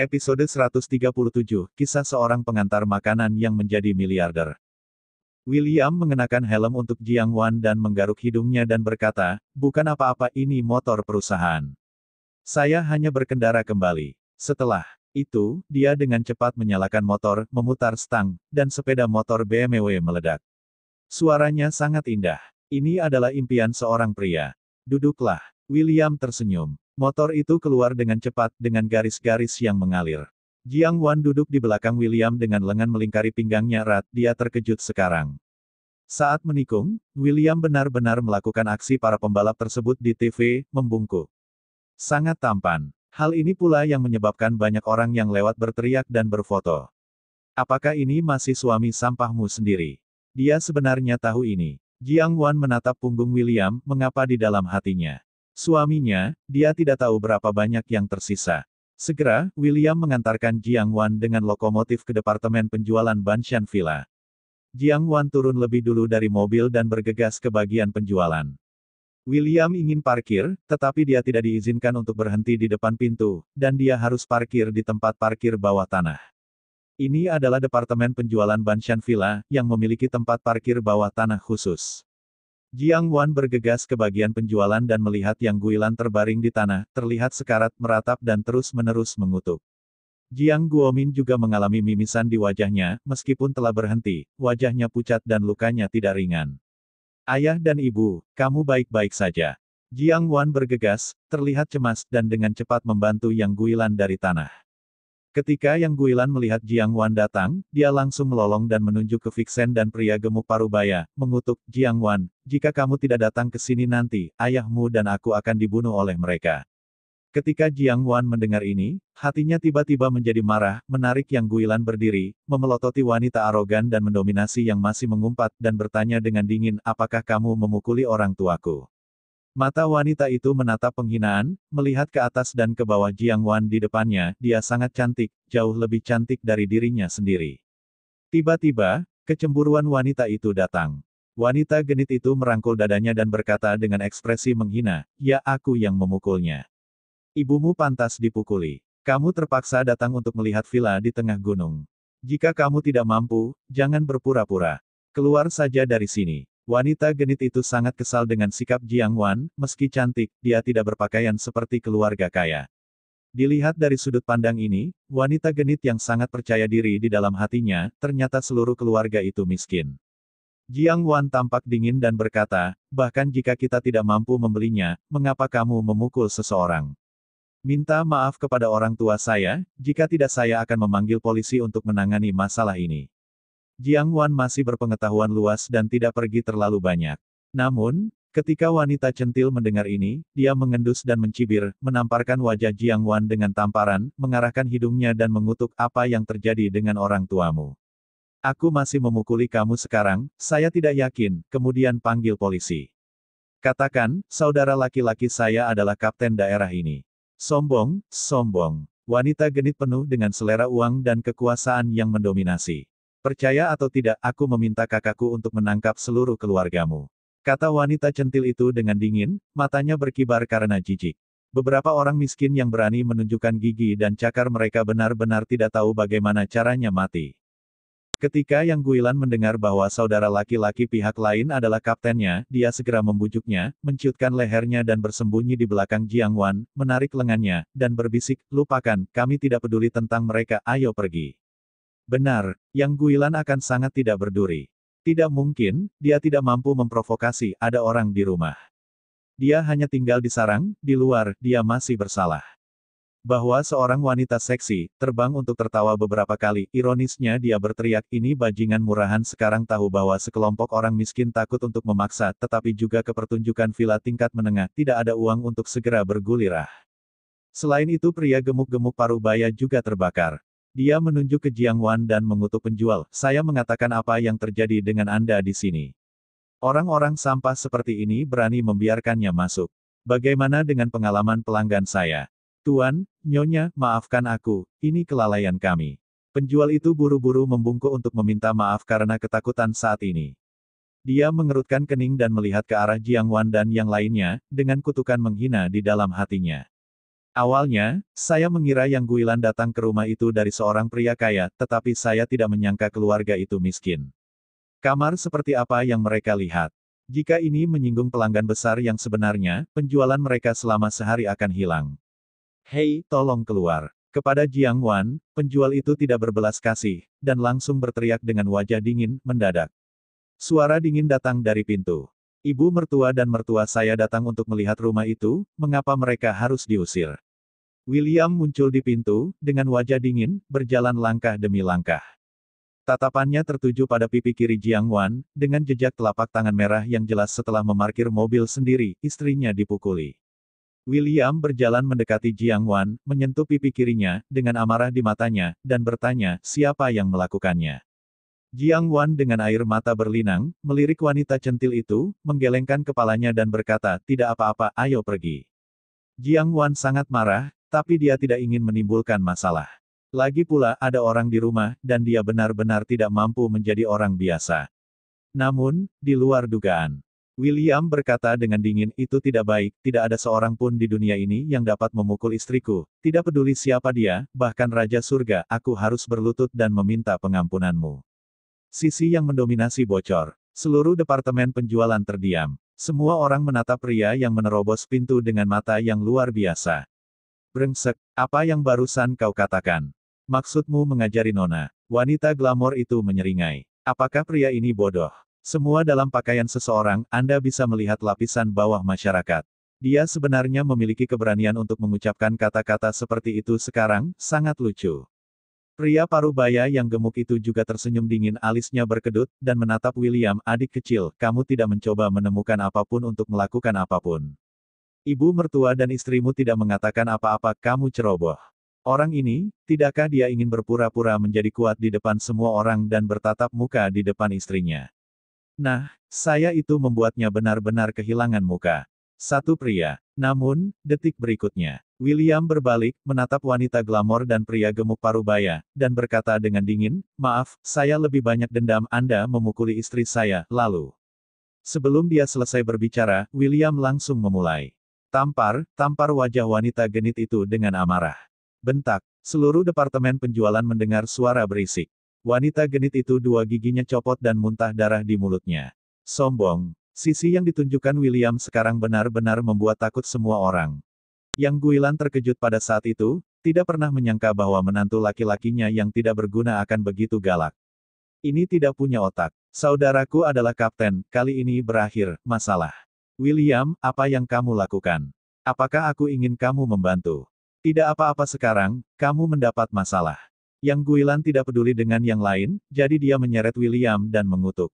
Episode 137, Kisah Seorang Pengantar Makanan yang Menjadi Miliarder. William mengenakan helm untuk Jiang Wan dan menggaruk hidungnya dan berkata, bukan apa-apa, ini motor perusahaan. Saya hanya berkendara kembali. Setelah itu, dia dengan cepat menyalakan motor, memutar stang, dan sepeda motor BMW meledak. Suaranya sangat indah. Ini adalah impian seorang pria. Duduklah. William tersenyum. Motor itu keluar dengan cepat, dengan garis-garis yang mengalir. Jiang Wan duduk di belakang William dengan lengan melingkari pinggangnya erat, dia terkejut sekarang. Saat menikung, William benar-benar melakukan aksi para pembalap tersebut di TV, membungkuk. Sangat tampan. Hal ini pula yang menyebabkan banyak orang yang lewat berteriak dan berfoto. Apakah ini masih suami sampahmu sendiri? Dia sebenarnya tahu ini. Jiang Wan menatap punggung William, mengapa di dalam hatinya. Suaminya, dia tidak tahu berapa banyak yang tersisa. Segera, William mengantarkan Jiang Wan dengan lokomotif ke departemen penjualan Banshan Villa. Jiang Wan turun lebih dulu dari mobil dan bergegas ke bagian penjualan. William ingin parkir, tetapi dia tidak diizinkan untuk berhenti di depan pintu, dan dia harus parkir di tempat parkir bawah tanah. Ini adalah departemen penjualan Banshan Villa, yang memiliki tempat parkir bawah tanah khusus. Jiang Wan bergegas ke bagian penjualan dan melihat Yang Guilan terbaring di tanah, terlihat sekarat, meratap dan terus-menerus mengutuk. Jiang Guomin juga mengalami mimisan di wajahnya, meskipun telah berhenti, wajahnya pucat dan lukanya tidak ringan. Ayah dan ibu, kamu baik-baik saja. Jiang Wan bergegas, terlihat cemas, dan dengan cepat membantu Yang Guilan dari tanah. Ketika Yang Guilan melihat Jiang Wan datang, dia langsung melolong dan menunjuk ke Vixen dan pria gemuk parubaya, mengutuk, Jiang Wan, jika kamu tidak datang ke sini nanti, ayahmu dan aku akan dibunuh oleh mereka. Ketika Jiang Wan mendengar ini, hatinya tiba-tiba menjadi marah, menarik Yang Guilan berdiri, memelototi wanita arogan dan mendominasi yang masih mengumpat, dan bertanya dengan dingin, apakah kamu memukuli orang tuaku? Mata wanita itu menatap penghinaan, melihat ke atas dan ke bawah Jiang Wan di depannya, dia sangat cantik, jauh lebih cantik dari dirinya sendiri. Tiba-tiba, kecemburuan wanita itu datang. Wanita genit itu merangkul dadanya dan berkata dengan ekspresi menghina, ya aku yang memukulnya. Ibumu pantas dipukuli. Kamu terpaksa datang untuk melihat villa di tengah gunung. Jika kamu tidak mampu, jangan berpura-pura. Keluar saja dari sini. Wanita genit itu sangat kesal dengan sikap Jiang Wan, meski cantik, dia tidak berpakaian seperti keluarga kaya. Dilihat dari sudut pandang ini, wanita genit yang sangat percaya diri di dalam hatinya, ternyata seluruh keluarga itu miskin. Jiang Wan tampak dingin dan berkata, bahkan jika kita tidak mampu membelinya, mengapa kamu memukul seseorang? Minta maaf kepada orang tua saya, jika tidak saya akan memanggil polisi untuk menangani masalah ini. Jiang Wan masih berpengetahuan luas dan tidak pergi terlalu banyak. Namun, ketika wanita centil mendengar ini, dia mengendus dan mencibir, menamparkan wajah Jiang Wan dengan tamparan, mengarahkan hidungnya dan mengutuk apa yang terjadi dengan orang tuamu. Aku masih memukuli kamu sekarang, saya tidak yakin, kemudian panggil polisi. Katakan, saudara laki-laki saya adalah kapten daerah ini. Sombong, sombong. Wanita genit penuh dengan selera uang dan kekuasaan yang mendominasi. Percaya atau tidak, aku meminta kakakku untuk menangkap seluruh keluargamu. Kata wanita centil itu dengan dingin, matanya berkibar karena jijik. Beberapa orang miskin yang berani menunjukkan gigi dan cakar mereka benar-benar tidak tahu bagaimana caranya mati. Ketika Yang Guilan mendengar bahwa saudara laki-laki pihak lain adalah kaptennya, dia segera membujuknya, menciutkan lehernya dan bersembunyi di belakang Jiang Wan, menarik lengannya, dan berbisik, lupakan, kami tidak peduli tentang mereka, ayo pergi. Benar, Yang Guilan akan sangat tidak berduri. Tidak mungkin, dia tidak mampu memprovokasi, ada orang di rumah. Dia hanya tinggal di sarang, di luar, dia masih bersalah. Bahwa seorang wanita seksi, terbang untuk tertawa beberapa kali, ironisnya dia berteriak, ini bajingan murahan sekarang tahu bahwa sekelompok orang miskin takut untuk memaksa, tetapi juga ke pertunjukan villa tingkat menengah, tidak ada uang untuk segera bergulirah. Selain itu pria gemuk-gemuk parubaya juga terbakar. Dia menunjuk ke Jiang Wan dan mengutuk penjual, saya mengatakan apa yang terjadi dengan Anda di sini. Orang-orang sampah seperti ini berani membiarkannya masuk. Bagaimana dengan pengalaman pelanggan saya? Tuan, Nyonya, maafkan aku, ini kelalaian kami. Penjual itu buru-buru membungkuk untuk meminta maaf karena ketakutan saat ini. Dia mengerutkan kening dan melihat ke arah Jiang Wan dan yang lainnya, dengan kutukan menghina di dalam hatinya. Awalnya, saya mengira Yang Guilan datang ke rumah itu dari seorang pria kaya, tetapi saya tidak menyangka keluarga itu miskin. Kamar seperti apa yang mereka lihat? Jika ini menyinggung pelanggan besar yang sebenarnya, penjualan mereka selama sehari akan hilang. Hei, tolong keluar. Kepada Jiang Wan, penjual itu tidak berbelas kasih, dan langsung berteriak dengan wajah dingin, mendadak. Suara dingin datang dari pintu. Ibu mertua dan mertua saya datang untuk melihat rumah itu, mengapa mereka harus diusir? William muncul di pintu, dengan wajah dingin, berjalan langkah demi langkah. Tatapannya tertuju pada pipi kiri Jiang Wan, dengan jejak telapak tangan merah yang jelas setelah memarkir mobil sendiri, istrinya dipukuli. William berjalan mendekati Jiang Wan, menyentuh pipi kirinya, dengan amarah di matanya, dan bertanya, siapa yang melakukannya? Jiang Wan dengan air mata berlinang, melirik wanita centil itu, menggelengkan kepalanya dan berkata, tidak apa-apa, ayo pergi. Jiang Wan sangat marah, tapi dia tidak ingin menimbulkan masalah. Lagi pula ada orang di rumah, dan dia benar-benar tidak mampu menjadi orang biasa. Namun, di luar dugaan. William berkata dengan dingin, itu tidak baik, tidak ada seorang pun di dunia ini yang dapat memukul istriku, tidak peduli siapa dia, bahkan Raja Surga, aku harus berlutut dan meminta pengampunanmu. Sisi yang mendominasi bocor. Seluruh departemen penjualan terdiam. Semua orang menatap pria yang menerobos pintu dengan mata yang luar biasa. Brengsek, apa yang barusan kau katakan? Maksudmu mengajari Nona? Wanita glamor itu menyeringai. Apakah pria ini bodoh? Semua dalam pakaian seseorang, Anda bisa melihat lapisan bawah masyarakat. Dia sebenarnya memiliki keberanian untuk mengucapkan kata-kata seperti itu sekarang, sangat lucu. Pria parubaya yang gemuk itu juga tersenyum dingin, alisnya berkedut, dan menatap William, adik kecil, kamu tidak mencoba menemukan apapun untuk melakukan apapun. Ibu mertua dan istrimu tidak mengatakan apa-apa, kamu ceroboh. Orang ini, tidakkah dia ingin berpura-pura menjadi kuat di depan semua orang dan bertatap muka di depan istrinya? Nah, saya itu membuatnya benar-benar kehilangan muka. Satu pria. Namun, detik berikutnya, William berbalik, menatap wanita glamor dan pria gemuk parubaya, dan berkata dengan dingin, maaf, saya lebih banyak dendam Anda memukuli istri saya, lalu. Sebelum dia selesai berbicara, William langsung memulai. Tampar wajah wanita genit itu dengan amarah. Bentak, seluruh departemen penjualan mendengar suara berisik. Wanita genit itu dua giginya copot dan muntah darah di mulutnya. Sombong. Sisi yang ditunjukkan William sekarang benar-benar membuat takut semua orang. Yang Guilan terkejut pada saat itu, tidak pernah menyangka bahwa menantu laki-lakinya yang tidak berguna akan begitu galak. Ini tidak punya otak. Saudaraku adalah kapten, kali ini berakhir, masalah. William, apa yang kamu lakukan? Apakah aku ingin kamu membantu? Tidak apa-apa sekarang, kamu mendapat masalah. Yang Guilan tidak peduli dengan yang lain, jadi dia menyeret William dan mengutuk.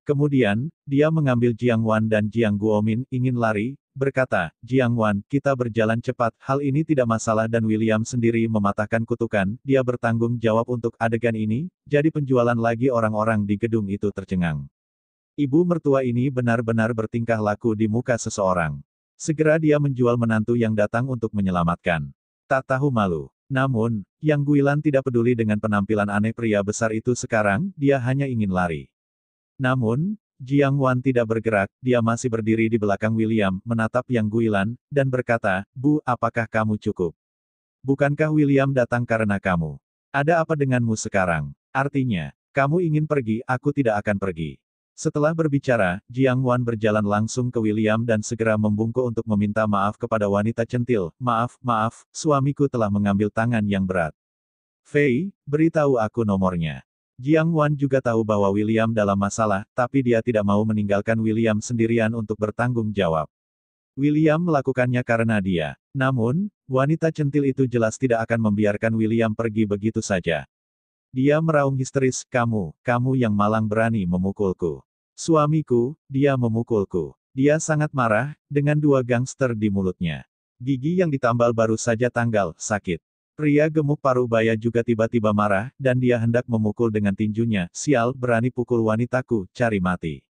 Kemudian, dia mengambil Jiang Wan dan Jiang Guomin, ingin lari, berkata, Jiang Wan, kita berjalan cepat, hal ini tidak masalah dan William sendiri mematahkan kutukan, dia bertanggung jawab untuk adegan ini, jadi penjualan lagi orang-orang di gedung itu tercengang. Ibu mertua ini benar-benar bertingkah laku di muka seseorang. Segera dia menjual menantu yang datang untuk menyelamatkan. Tak tahu malu. Namun, Yang Guilan tidak peduli dengan penampilan aneh pria besar itu sekarang, dia hanya ingin lari. Namun, Jiang Wan tidak bergerak, dia masih berdiri di belakang William, menatap Yang Guilan, dan berkata, Bu, apakah kamu cukup? Bukankah William datang karena kamu? Ada apa denganmu sekarang? Artinya, kamu ingin pergi, aku tidak akan pergi. Setelah berbicara, Jiang Wan berjalan langsung ke William dan segera membungkuk untuk meminta maaf kepada wanita centil. Maaf, suamiku telah mengambil tangan yang berat. Fei, beritahu aku nomornya. Jiang Wan juga tahu bahwa William dalam masalah, tapi dia tidak mau meninggalkan William sendirian untuk bertanggung jawab. William melakukannya karena dia. Namun, wanita centil itu jelas tidak akan membiarkan William pergi begitu saja. Dia meraung histeris, kamu yang malang berani memukulku. Suamiku, dia memukulku. Dia sangat marah, dengan dua gangster di mulutnya. Gigi yang ditambal baru saja tanggal, sakit. Pria gemuk parubaya juga tiba-tiba marah, dan dia hendak memukul dengan tinjunya, sial, berani pukul wanitaku, cari mati.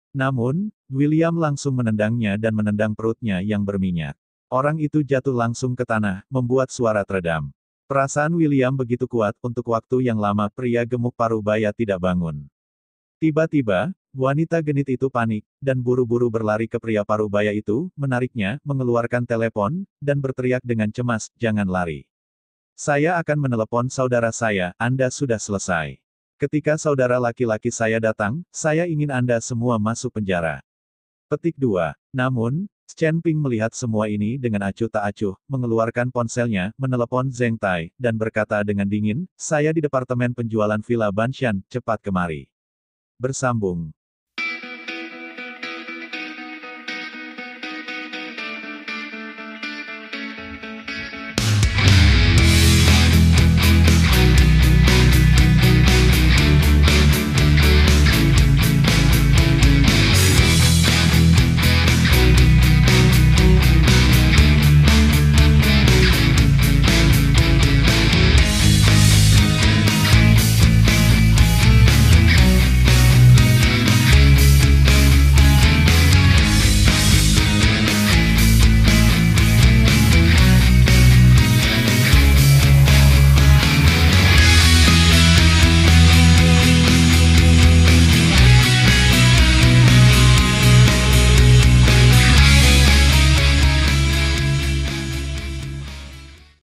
Namun, William langsung menendangnya dan menendang perutnya yang berminyak. Orang itu jatuh langsung ke tanah, membuat suara teredam. Perasaan William begitu kuat, untuk waktu yang lama pria gemuk parubaya tidak bangun. Tiba-tiba, wanita genit itu panik, dan buru-buru berlari ke pria parubaya itu, menariknya, mengeluarkan telepon, dan berteriak dengan cemas, "Jangan lari. Saya akan menelepon saudara saya, Anda sudah selesai. Ketika saudara laki-laki saya datang, saya ingin Anda semua masuk penjara." Petik 2. Namun, Chen Ping melihat semua ini dengan acuh tak acuh, mengeluarkan ponselnya, menelepon Zheng Tai, dan berkata dengan dingin, "Saya di departemen penjualan Villa Banshan, cepat kemari." Bersambung.